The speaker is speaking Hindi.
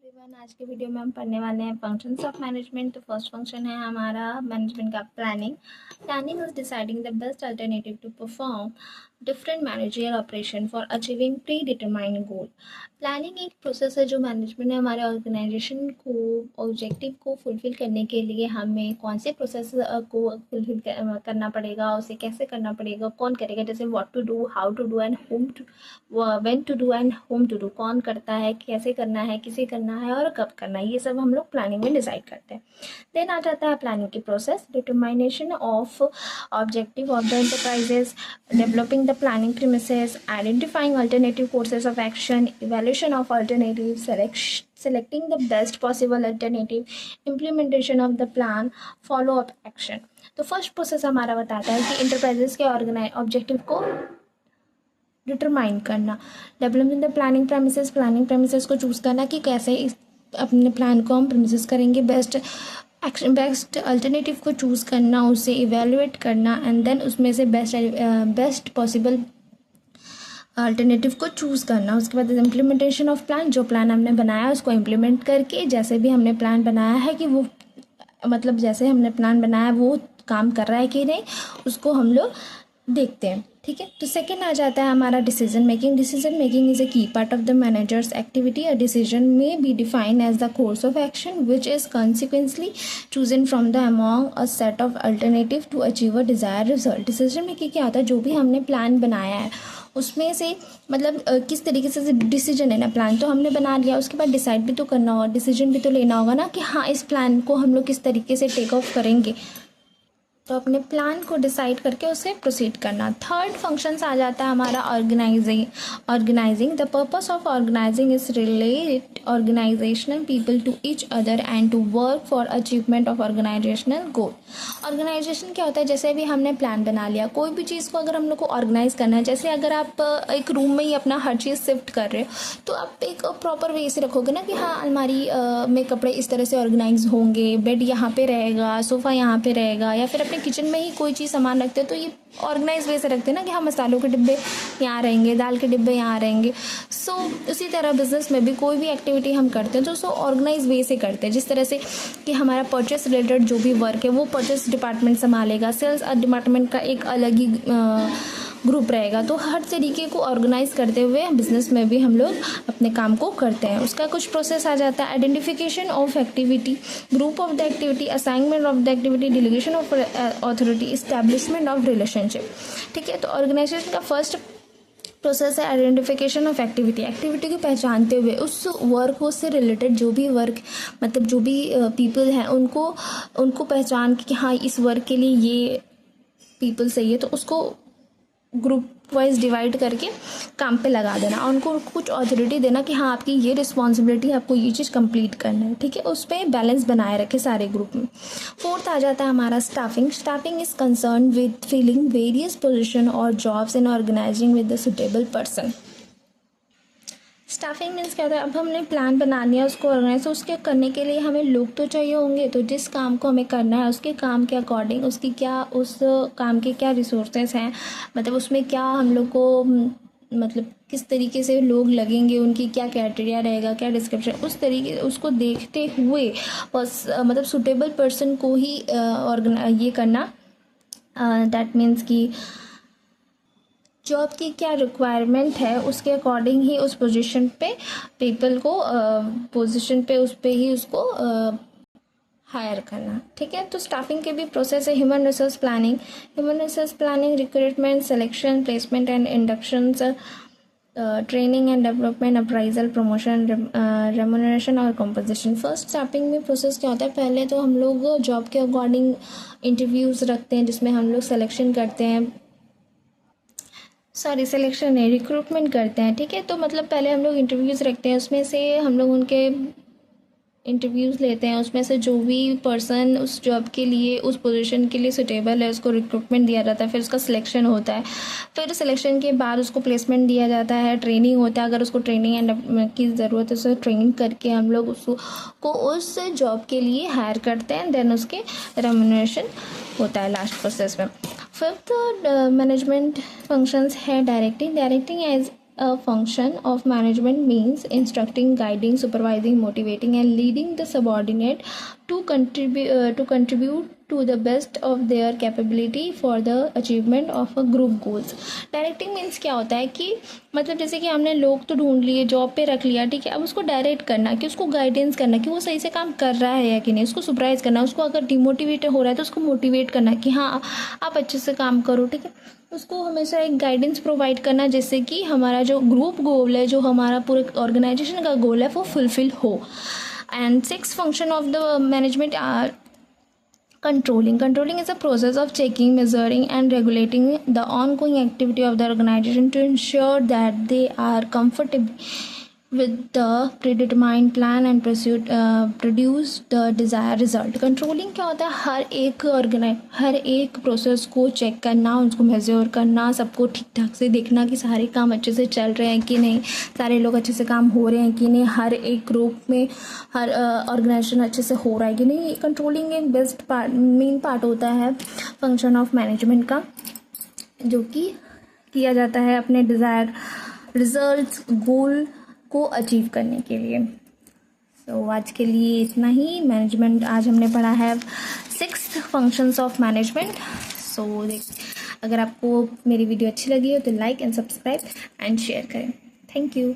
एवरीवन, आज के वीडियो में हम पढ़ने वाले हैं फंक्शंस ऑफ मैनेजमेंट। तो फर्स्ट फंक्शन है हमारा मैनेजमेंट का planning. Planning is deciding the best alternative to perform different managerial operation for achieving predetermined goal. Planning एक प्रोसेस है जो मैनेजमेंट ने हमारे ऑर्गेनाइजेशन को ऑब्जेक्टिव को फुलफिल करने के लिए हमें कौन से प्रोसेस को फुलफिल करना पड़ेगा, उसे कैसे करना पड़ेगा, कौन करेगा, जैसे what to do, how to do and whom to, when to do and whom to do, कौन करता है, कैसे करना है, किसे करना है और कब करना है, ये सब हम लोग प्लानिंग में डिसाइड करते हैं। देन आ जाता है प्लानिंग की process, determination of objective of the enterprises, developing the planning premises, identifying alternative courses of action, evaluation of alternative, selecting the best possible alternative, implementation of the plan, follow up action। तो फर्स्ट प्रोसेस हमारा बताता है कि इंटरप्राइजेस के ऑब्जेक्टिव को डिटरमाइन करना, डेवलपिंग द प्लानिंग प्रेमिसेस को चूज़ करना कि कैसे इस अपने प्लान को हम प्रेमिसेस करेंगे, बेस्ट अल्टरनेटिव को चूज़ करना, उसे इवेलुएट करना एंड देन उसमें से बेस्ट पॉसिबल अल्टरनेटिव को चूज़ करना। उसके बाद इम्प्लीमेंटेशन ऑफ प्लान, जो प्लान हमने बनाया उसको इम्प्लीमेंट करके जैसे भी हमने प्लान बनाया है कि वो मतलब जैसे हमने प्लान बनाया वो काम कर रहा है कि नहीं, उसको हम लोग देखते हैं। ठीक है, तो सेकेंड आ जाता है हमारा decision making. Decision making is a key part of the manager's activity. A decision may be defined as the course of action which is consequently chosen from the among a set of alternative to achieve a desired result। Decision making क्या होता है, जो भी हमने प्लान बनाया है उसमें से मतलब किस तरीके से डिसीजन है ना, प्लान तो हमने बना लिया, उसके बाद डिसाइड भी तो करना होगा, डिसीजन भी तो लेना होगा ना कि हाँ इस प्लान को हम लोग किस तरीके से टेक ऑफ करेंगे, तो अपने प्लान को डिसाइड करके उसे प्रोसीड करना। थर्ड फंक्शंस आ जाता है हमारा organising. The purpose of organising is relate organisational people to each other and to work for achievement of organisational goal. Organisation क्या होता है, जैसे भी हमने प्लान बना लिया, कोई भी चीज़ को अगर हम लोग को ऑर्गेनाइज करना है, जैसे अगर आप एक रूम में ही अपना हर चीज़ शिफ्ट कर रहे हो तो आप एक प्रॉपर वे से रखोगे ना कि हाँ अलमारी में कपड़े इस तरह से ऑर्गेनाइज होंगे, बेड यहाँ पे रहेगा, सोफ़ा यहाँ पे रहेगा, या फिर अपने किचन में ही कोई चीज़ सामान रखते हो तो ये ऑर्गेनाइज वे से रखते हैं ना कि हाँ मसालों के डिब्बे यहाँ रहेंगे, दाल के डिब्बे यहाँ रहेंगे। सो उसी तरह बिजनेस में भी कोई भी एक्टिविटी हम करते हैं तो उसको ऑर्गेनाइज वे से करते हैं, जिस तरह से कि हमारा परचेस रिलेटेड जो भी वर्क है वो परचेस डिपार्टमेंट संभालेगा, सेल्स डिपार्टमेंट का एक अलग ही ग्रुप रहेगा। तो हर तरीके को ऑर्गेनाइज करते हुए बिजनेस में भी हम लोग अपने काम को करते हैं। उसका कुछ प्रोसेस आ जाता है, identification of activity, group of the activity, assignment of the activity, delegation of authority, establishment of relationship. ठीक है, तो ऑर्गेनाइजेशन का फर्स्ट प्रोसेस है आइडेंटिफिकेशन ऑफ एक्टिविटी। एक्टिविटी को पहचानते हुए उस वर्क से रिलेटेड जो भी वर्क मतलब जो भी पीपल हैं उनको पहचान कि हाँ इस वर्क के लिए ये पीपल सही है, तो उसको ग्रुप वाइज डिवाइड करके काम पे लगा देना और उनको कुछ अथॉरिटी देना कि हाँ आपकी ये रिस्पॉन्सिबिलिटी है, आपको ये चीज़ कंप्लीट करना है। ठीक है, उस पर बैलेंस बनाए रखे सारे ग्रुप में। फोर्थ आ जाता है हमारा staffing. Staffing is concern with filling various position or jobs in organizing with the suitable person. Staffing means क्या होता है, अब हमने प्लान बना लिया उसको ऑर्गेनाइज, तो उसके करने के लिए हमें लोग तो चाहिए होंगे, तो जिस काम को हमें करना है उसके काम के अकॉर्डिंग उस काम के क्या रिसोर्सेस हैं, मतलब उसमें क्या हम लोग को मतलब किस तरीके से लोग लगेंगे, उनकी क्या क्राइटेरिया रहेगा, क्या डिस्क्रिप्शन, उस तरीके उसको देखते हुए बस मतलब सुटेबल पर्सन को ही ये करना। दैट मीन्स कि जॉब की क्या रिक्वायरमेंट है उसके अकॉर्डिंग ही उस पोजीशन पे पीपल को उस पे ही उसको हायर करना। ठीक है, तो स्टाफिंग के भी प्रोसेस है। Human resource planning, recruitment, selection, placement and inductions, training and development, appraisal, promotion, remuneration और कंपोजिशन। फर्स्ट स्टाफिंग में प्रोसेस क्या होता है, पहले तो हम लोग जॉब के अकॉर्डिंग इंटरव्यूज़ रखते हैं जिसमें हम लोग सिलेक्शन करते हैं, सिलेक्शन नहीं, रिक्रूटमेंट करते हैं। ठीक है, तो मतलब पहले हम लोग इंटरव्यूज़ रखते हैं, उसमें से हम लोग उनके इंटरव्यूज़ लेते हैं, उसमें से जो भी पर्सन उस जॉब के लिए उस पोजीशन के लिए सुटेबल है उसको रिक्रूटमेंट दिया जाता है, फिर उसका सिलेक्शन होता है, फिर सिलेक्शन के बाद उसको प्लेसमेंट दिया जाता है, ट्रेनिंग होता है, अगर उसको ट्रेनिंग एंड की ज़रूरत है उसको ट्रेनिंग करके हम लोग उसको उस जॉब के लिए हायर करते हैं, देन उसके रेम्यूनरेशन होता है लास्ट प्रोसेस में। फिफ्थ मैनेजमेंट फंक्शंस है directing A function of management means instructing, guiding, supervising, motivating, and leading the subordinate to contribute to the best of their capability for the achievement of a group goals. Directing means क्या होता है कि मतलब जैसे कि हमने लोग तो ढूंढ लिए, जॉब पे रख लिया, ठीक है, अब उसको डायरेक्ट करना, कि उसको गाइडेंस करना कि वो सही से काम कर रहा है या कि नहीं, उसको सुपरवाइज करना, उसको अगर डिमोटिवेट हो रहा है तो उसको मोटिवेट करना कि हाँ आप अच्छे से काम करो, ठीक है, उसको हमेशा एक गाइडेंस प्रोवाइड करना जिससे कि हमारा जो ग्रुप गोल है, जो हमारा पूरे ऑर्गेनाइजेशन का गोल है, वो फुलफिल हो. And six function of the management are controlling. Controlling is a process of checking, measuring, and regulating the ongoing activity of the organization to ensure that they are comfortable with the predetermined plan and produce the desired result. Controlling क्या होता है, हर एक प्रोसेस को चेक करना, उसको मेजर करना, सबको ठीक ठाक से देखना कि सारे काम अच्छे से चल रहे हैं कि नहीं, सारे लोग अच्छे से काम हो रहे हैं कि नहीं, हर एक ग्रुप में हर ऑर्गेनाइजेशन अच्छे से हो रहा है कि नहीं. कंट्रोलिंग एक बेस्ट पार्ट, मेन पार्ट होता है फंक्शन ऑफ मैनेजमेंट का, जो कि किया जाता है अपने डिज़ायर रिजल्ट्स, गोल को अचीव करने के लिए. सो आज के लिए इतना ही. मैनेजमेंट आज हमने पढ़ा है 6 फंक्शंस ऑफ मैनेजमेंट. सो अगर आपको मेरी वीडियो अच्छी लगी हो तो like and subscribe and share करें. Thank you.